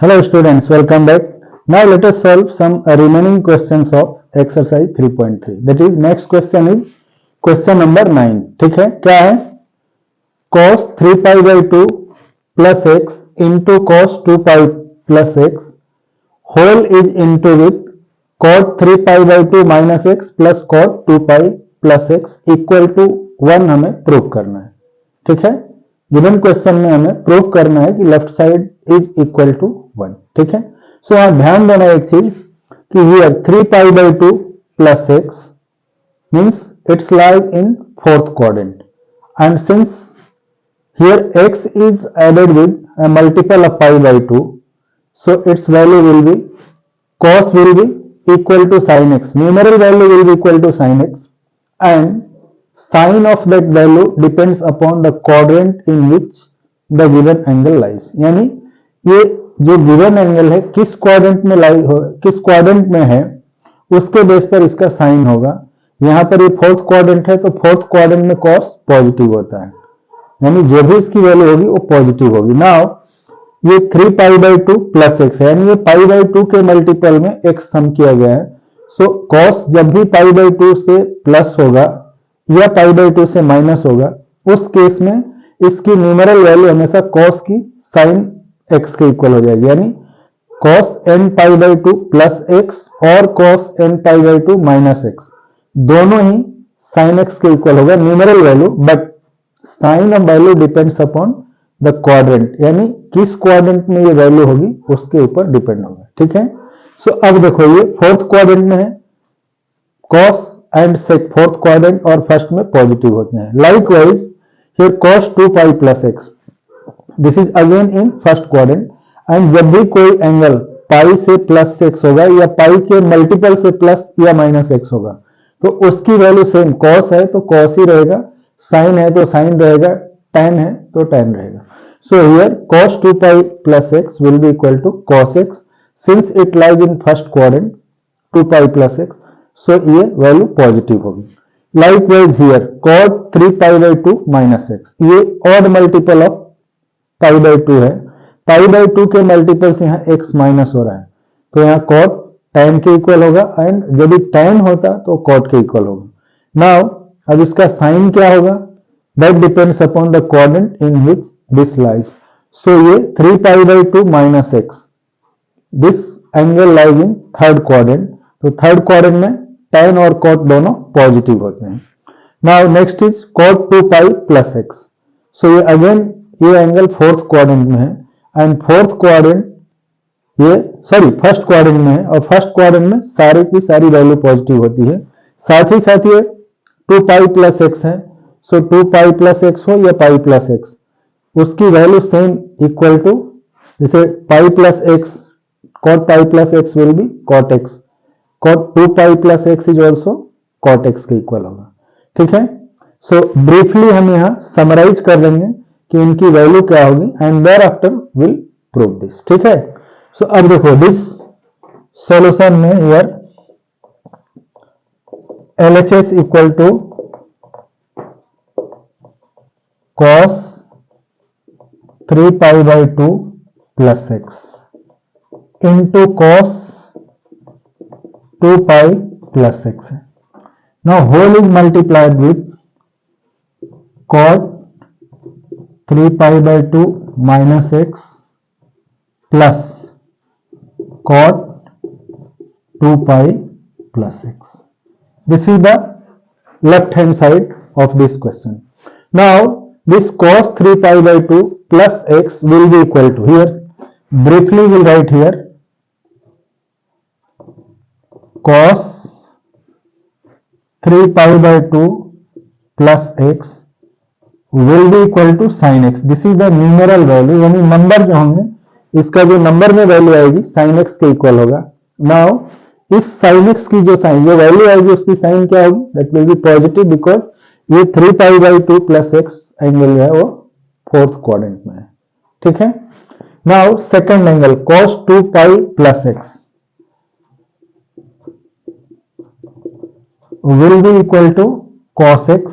Hello students, welcome back. Now let us solve some remaining questions of exercise 3.3. That is next question is question number 9. ठीक है, क्या है? cos 3 pi by 2 plus x into cos 2 pi plus x whole is into with cot 3 pi by 2 minus x plus cot 2 pi plus x equal to 1 हमें prove करना है. ठीक है, given question में हमें प्रूव करना है कि left side is equal to 1. ठीक है, सो यहां ध्यान देना एक चीज कि here 3 pi by 2 plus x means it's lies in fourth quadrant and since here x is added with a multiple of pi by 2, so its value will be cos will be equal to sin x, numeral value will be equal to sin x and sin of that value depends upon the quadrant in which the given angle lies. यानी ये जो given angle है किस quadrant में किस quadrant में है उसके बेस पर इसका साइन होगा. यहां पर ये फोर्थ क्वाड्रेंट है तो फोर्थ क्वाड्रेंट में कॉस पॉजिटिव होता है, यानी जो भी इसकी वैल्यू होगी वो पॉजिटिव होगी. नाउ ये 3 पाई बाई 2 प्लस एक्स है, यानी ये पाई बाई 2 के मल्टीपल में एक्स सम किया गया है. सो कॉस जब भी पाई बाई 2 से प्लस होगा या पाई बाई 2 से माइनस होगा उस केस में इसकी न्यूमेरल वैल्यू हमेशा कॉस की साइन एक्स के इक्वल हो जाएगी, यानी cos n pi by 2 plus x और cos n pi by 2 minus x दोनों ही साइन एक्स के इक्वल होगा numeral value, but sign of value depends upon the quadrant, यानी किस क्वाड्रेंट में ये वैल्यू होगी उसके ऊपर डिपेंड होगा. ठीक है, सो अब देखो ये फोर्थ क्वाड्रेंट में है cos and sec fourth quadrant और फर्स्ट में पॉजिटिव होते हैं. Likewise here cos 2 pi plus x this is again in first quadrant and जब भी कोई एंगल पाई से प्लस एक्स होगा या पाई के मल्टीपल से प्लस या माइनस एक्स होगा तो उसकी वैल्यू सेम, कॉस है तो कॉस ही रहेगा, साइन है तो साइन रहेगा, tan है तो tan रहेगा. So here cos 2 pi plus x will be equal to cos x since it lies in first quadrant 2 pi plus x, सो ये वैल्यू पॉजिटिव होगी. Likewise here cot 3 pi by 2 minus x, ये odd multiple of pi by 2 है, पाई by 2 के multiple से यहाँ x minus हो रहा है तो यहाँ cot tan के इक्वल होगा एंड जब भी tan होता तो cot के इक्वल होगा. नाउ अब इसका साइन क्या होगा, that depends upon the quadrant in which this lies. So ये 3 pi by 2 minus x, this angle lies in third quadrant, तो थर्ड क्वाड्रेंट में tan और cot दोनों पॉजिटिव होते हैं. Now next is cot 2 pi plus x, so ये again ये angle fourth quadrant में है एंड फोर्थ क्वाड्रेंट ये फर्स्ट क्वाड्रेंट में है और फर्स्ट क्वाड्रेंट में सारी की सारी वैल्यू पॉजिटिव होती है. साथ ही ये 2 पाई प्लस एक्स है, सो 2 पाई प्लस एक्स हो या पाई प्लस एक्स उसकी वैल्यू सेम इक्वल टू, जैसे पाई plus x cot pi plus x will B cot x, cot 2 pi plus x is also cot x के इक्वल होगा. ठीक है, सो briefly हम यहाँ समराइज कर देंगे कि इनकी वैल्यू क्या होगी and thereafter will prove this. ठीक है, सो अब देखो दिस सॉल्यूशन में here LHS equal to cos 3 pi by 2 plus x into cos 2 pi plus x है. Now whole is multiplied with cot 3 pi by 2 minus x plus cot 2 pi plus x. This is the left hand side of this question. Now this cos 3 pi by 2 plus x will be equal to, here briefly we'll write here cos 3 pi by 2 plus x will be equal to sin x. This is the numeral value, यानी number जो होंगे इसका जो number में value आएगी sin x के equal होगा. Now इस sin x की जो वैल्यू आएगी उसकी साइन क्या होगी, that will be positive because ये 3 pi by 2 plus x angle है वो फोर्थ क्वाड्रेंट में है. ठीक है, now second angle cos 2 pi plus x will be equal to cos x,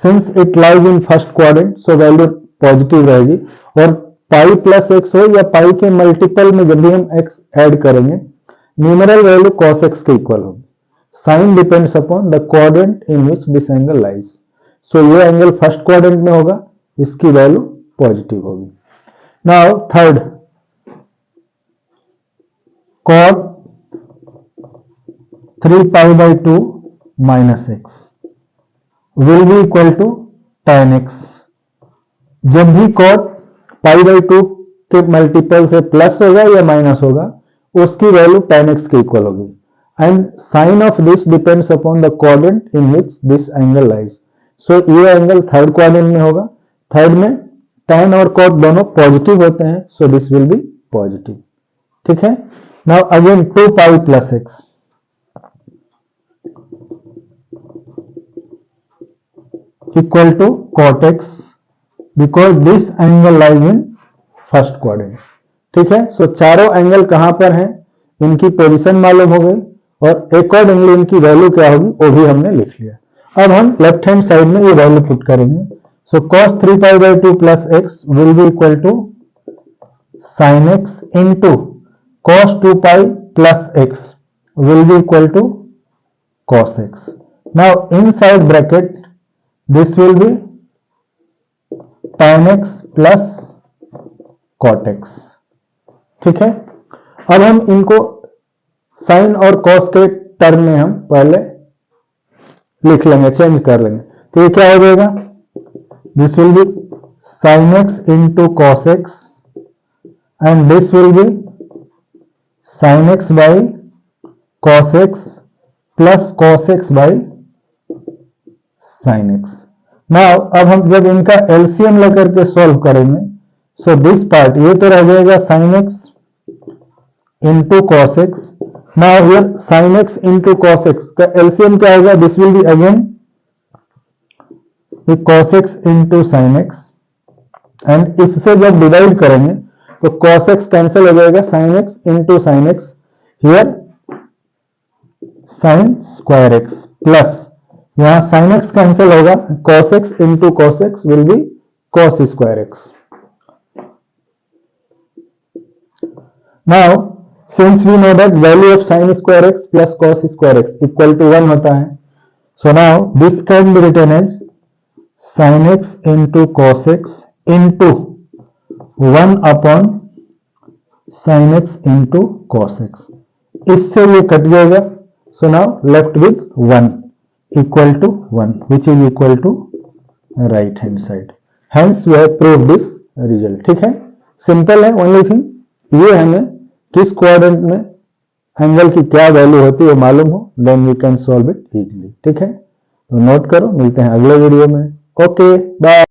since it lies in first quadrant so value positive रहेगी और पाई plus x हो या पाई के मल्टीपल में जब भी हम एक्स ऐड करेंगे, न्यूमरल वैल्यू cos x के इक्वल होगी। Sign depends upon the quadrant in which this angle lies. So ये एंगल फर्स्ट क्वाड्रेंट में होगा, इसकी वैल्यू पॉजिटिव होगी। Now third, cot 3 pi by 2 minus x will be equal to tan x। जब भी cot pi by 2 के multiple से plus होगा या माइनस होगा, उसकी वैल्यू tan x के इक्वल होगी। And sign of this depends upon the quadrant in which this angle lies. So ये एंगल थर्ड क्वाड्रेंट में होगा। थर्ड में tan और cot दोनों पॉजिटिव होते हैं, so this will be positive. ठीक है। Now again 2 pi plus x equal to cot x because this angle lies in first quadrant. ठीक है। सो चारों एंगल कहां पर हैं, इनकी पोजीशन मालूम हो गई और अकॉर्डिंगली इनकी वैल्यू क्या होगी वो भी हमने लिख लिया। अब हम लेफ्ट हैंड साइड में ये वैल्यू पुट करेंगे। So cos 3 pi by 2 plus x will be equal to sin x into cos 2 pi plus x will be equal to cos x। Now inside bracket this will be tan x plus cot x। ठीक है। अब हम इनको sign और cos के term में हम पहले लिख लेंगे, चेंज कर लेंगे। तो ये क्या हो जाएगा, this will B sign x into cos x and this will B sine x by cos x plus cos x by sine x. Now अब हम जब इनका एलसीएम लेकर के सॉल्व करेंगे, सो दिस पार्ट ये तो रह जाएगा sine x into cos x. Now here sine x into cos x का एलसीएम क्या होगा, this will be again cos x into sine x and इससे जब डिवाइड करेंगे तो कॉस एक्स कैंसिल हो जाएगा, sine x into sine x, here sine square x plus यहां साइन एक्स कैंसिल होगा, cos x into cos x will be cos square x. Now since we know that value of sine square x plus cos square x equal to 1 होता है, so now this can be written as sine x into cos x into 1 upon sine x into cos x. इससे ये cut जाएगा, so now left with 1 equal to 1 which is equal to right hand side। hence we have proved this result। ठीक है, simple है। Only thing ये हमें किस quadrant में एंगल की क्या वैल्यू होती है मालूम हो, then we can solve it easily. ठीक है, तो नोट करो, मिलते हैं अगले वीडियो में। Okay bye.